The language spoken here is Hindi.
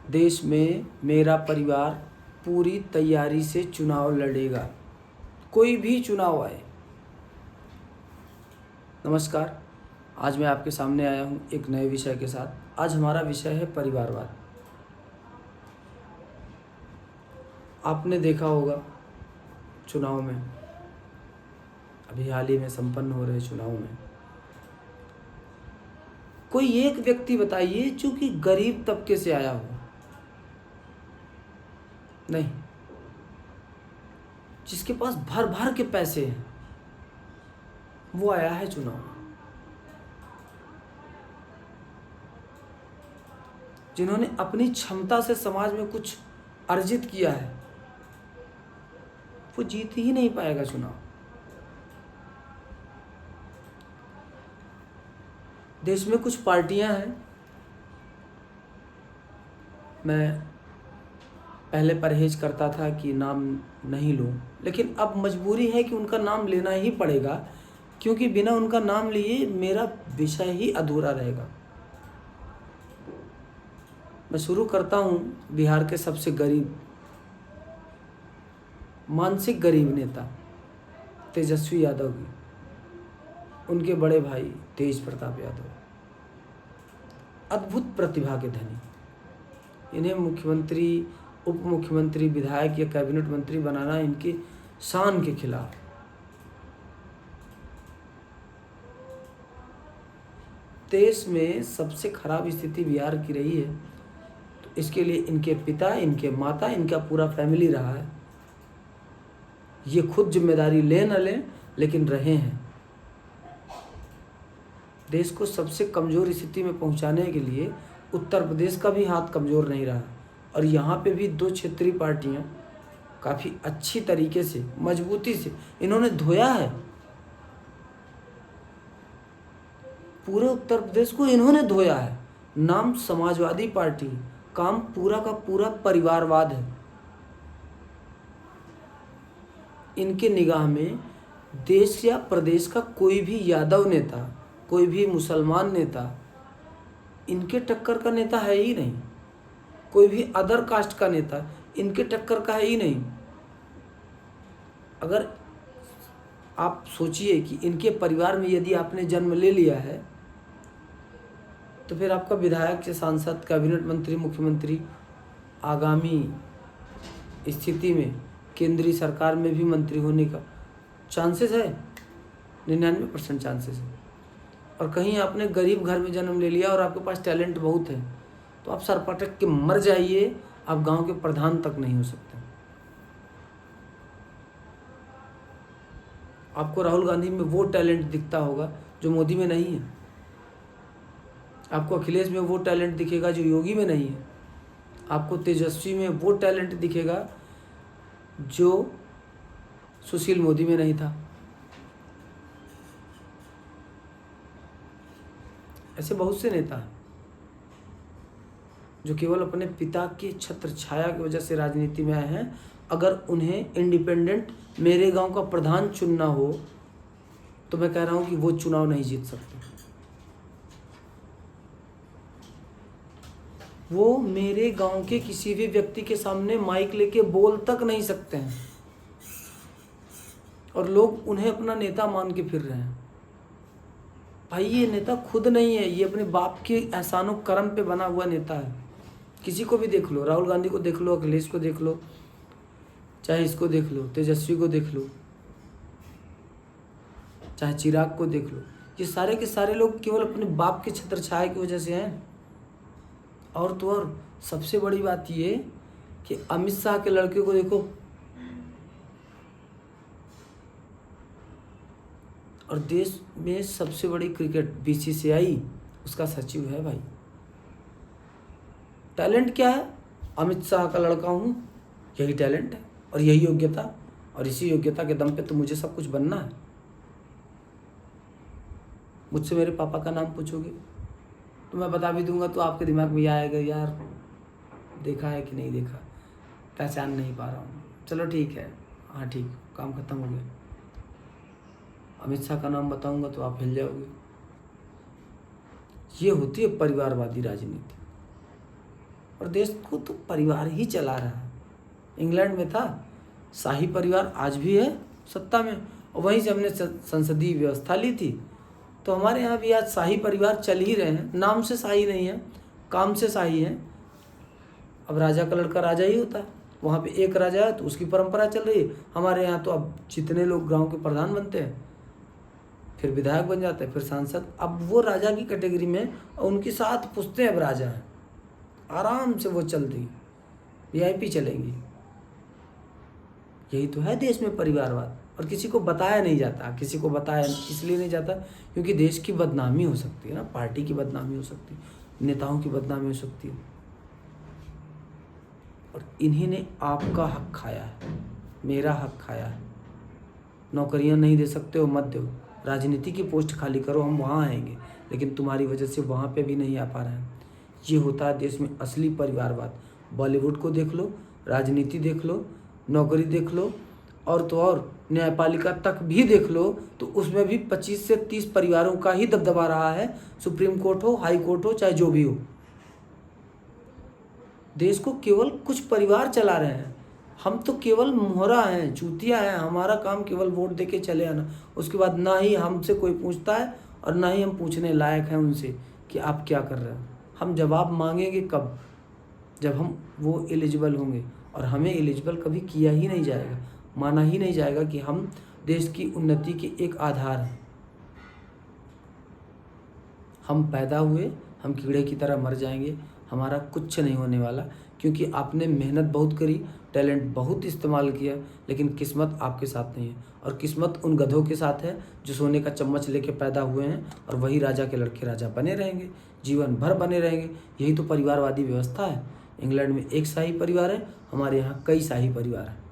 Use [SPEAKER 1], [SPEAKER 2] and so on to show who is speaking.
[SPEAKER 1] देश में मेरा परिवार पूरी तैयारी से चुनाव लड़ेगा, कोई भी चुनाव आए। नमस्कार, आज मैं आपके सामने आया हूँ एक नए विषय के साथ। आज हमारा विषय है परिवारवाद। आपने देखा होगा चुनाव में, अभी हाल ही में संपन्न हो रहे चुनाव में, कोई एक व्यक्ति बताइए जो कि गरीब तबके से आया हो। नहीं, जिसके पास भर भर के पैसे हैं वो आया है चुनाव में। जिन्होंने अपनी क्षमता से समाज में कुछ अर्जित किया है वो जीत ही नहीं पाएगा चुनाव। देश में कुछ पार्टियां हैं, मैं पहले परहेज करता था कि नाम नहीं लूं, लेकिन अब मजबूरी है कि उनका नाम लेना ही पड़ेगा, क्योंकि बिना उनका नाम लिए मेरा विषय ही अधूरा रहेगा। मैं शुरू करता हूं बिहार के सबसे गरीब, मानसिक गरीब नेता तेजस्वी यादव की, उनके बड़े भाई तेज प्रताप यादव, अद्भुत प्रतिभा के धनी। इन्हें मुख्यमंत्री, उप मुख्यमंत्री, विधायक या कैबिनेट मंत्री बनाना इनकी शान के खिलाफ। देश में सबसे खराब स्थिति बिहार की रही है, तो इसके लिए इनके पिता, इनके माता, इनका पूरा फैमिली रहा है। ये खुद जिम्मेदारी ले न लें, लेकिन रहे हैं। देश को सबसे कमज़ोर स्थिति में पहुंचाने के लिए उत्तर प्रदेश का भी हाथ कमज़ोर नहीं रहा, और यहाँ पे भी दो क्षेत्रीय पार्टियाँ काफ़ी अच्छी तरीके से, मजबूती से इन्होंने धोया है। पूरे उत्तर प्रदेश को इन्होंने धोया है। नाम समाजवादी पार्टी, काम पूरा का पूरा परिवारवाद है। इनके निगाह में देश या प्रदेश का कोई भी यादव नेता, कोई भी मुसलमान नेता इनके टक्कर का नेता है ही नहीं। कोई भी अदर कास्ट का नेता इनके टक्कर का है ही नहीं। अगर आप सोचिए कि इनके परिवार में यदि आपने जन्म ले लिया है तो फिर आपका विधायक से सांसद, कैबिनेट मंत्री, मुख्यमंत्री, आगामी स्थिति में केंद्रीय सरकार में भी मंत्री होने का चांसेस है, 99% चांसेस है। और कहीं आपने गरीब घर में जन्म ले लिया और आपके पास टैलेंट बहुत है तो आप सर पटक के मर जाइए, आप गांव के प्रधान तक नहीं हो सकते। आपको राहुल गांधी में वो टैलेंट दिखता होगा जो मोदी में नहीं है। आपको अखिलेश में वो टैलेंट दिखेगा जो योगी में नहीं है। आपको तेजस्वी में वो टैलेंट दिखेगा जो सुशील मोदी में नहीं था। ऐसे बहुत से नेता हैं जो केवल अपने पिता की छत्र छाया की वजह से राजनीति में आए हैं। अगर उन्हें इंडिपेंडेंट मेरे गांव का प्रधान चुनना हो तो मैं कह रहा हूं कि वो चुनाव नहीं जीत सकते। वो मेरे गांव के किसी भी व्यक्ति के सामने माइक लेके बोल तक नहीं सकते हैं, और लोग उन्हें अपना नेता मान के फिर रहे हैं। भाई ये नेता खुद नहीं है, ये अपने बाप के एहसानों करम पे बना हुआ नेता है। किसी को भी देख लो, राहुल गांधी को देख लो, अखिलेश को देख लो, चाहे इसको देख लो, तेजस्वी को देख लो, चाहे चिराग को देख लो, ये सारे के सारे लोग केवल अपने बाप के छत्र छाया की वजह से हैं। और तो और सबसे बड़ी बात ये कि अमित शाह के लड़के को देखो, और देश में सबसे बड़ी क्रिकेट BCCI, उसका सचिव है भाई। टैलेंट क्या है? अमित शाह का लड़का हूँ, यही टैलेंट है और यही योग्यता, और इसी योग्यता के दम पे तो मुझे सब कुछ बनना है। मुझसे मेरे पापा का नाम पूछोगे तो मैं बता भी दूंगा, तो आपके दिमाग में यह आएगा, यार देखा है कि नहीं देखा, पहचान नहीं पा रहा हूँ। चलो ठीक है, हाँ ठीक, काम खत्म हो गया। अमित शाह का नाम बताऊंगा तो आप हिल जाओगे। ये होती है परिवारवादी राजनीति। और देश को तो परिवार ही चला रहा है। इंग्लैंड में था शाही परिवार, आज भी है सत्ता में, और वहीं से हमने संसदीय व्यवस्था ली थी। तो हमारे यहाँ भी आज शाही परिवार चल ही रहे हैं, नाम से शाही नहीं है, काम से शाही है। अब राजा का लड़का राजा ही होता है, वहाँ पे एक राजा है तो उसकी परंपरा चल रही है। हमारे यहाँ तो अब जितने लोग गांव के प्रधान बनते हैं, फिर विधायक बन जाते हैं, फिर सांसद, अब वो राजा की कैटेगरी में, और उनकी 7 पुश्तें अब राजा हैं, आराम से वो चलती, वीआईपी चलेंगी। यही तो है देश में परिवारवाद, और किसी को बताया नहीं जाता। किसी को बताया इसलिए नहीं जाता क्योंकि देश की बदनामी हो सकती है ना, पार्टी की बदनामी हो सकती है, नेताओं की बदनामी हो सकती है। और इन्हीं ने आपका हक खाया है, मेरा हक खाया है। नौकरियां नहीं दे सकते हो, मत दो, राजनीति की पोस्ट खाली करो, हम वहाँ आएंगे, लेकिन तुम्हारी वजह से वहाँ पे भी नहीं आ पा रहे हैं। ये होता है देश में असली परिवारवाद। बॉलीवुड को देख लो, राजनीति देख लो, नौकरी देख लो, और तो और न्यायपालिका तक भी देख लो, तो उसमें भी 25 से 30 परिवारों का ही दबदबा रहा है। सुप्रीम कोर्ट हो, हाई कोर्ट हो, चाहे जो भी हो, देश को केवल कुछ परिवार चला रहे हैं। हम तो केवल मोहरा हैं, चूतिया हैं। हमारा काम केवल वोट देके चले आना, उसके बाद ना ही हमसे कोई पूछता है और ना ही हम पूछने लायक हैं उनसे कि आप क्या कर रहे हो। हम जवाब मांगेंगे कब? जब हम वो एलिजिबल होंगे, और हमें एलिजिबल कभी किया ही नहीं जाएगा, माना ही नहीं जाएगा कि हम देश की उन्नति के एक आधार हैं। हम पैदा हुए, हम कीड़े की तरह मर जाएंगे, हमारा कुछ नहीं होने वाला, क्योंकि आपने मेहनत बहुत करी, टैलेंट बहुत इस्तेमाल किया, लेकिन किस्मत आपके साथ नहीं है। और किस्मत उन गधों के साथ है जो सोने का चम्मच लेके पैदा हुए हैं, और वही राजा के लड़के राजा बने रहेंगे, जीवन भर बने रहेंगे। यही तो परिवारवादी व्यवस्था है। इंग्लैंड में एक शाही परिवार है, हमारे यहाँ कई शाही परिवार हैं।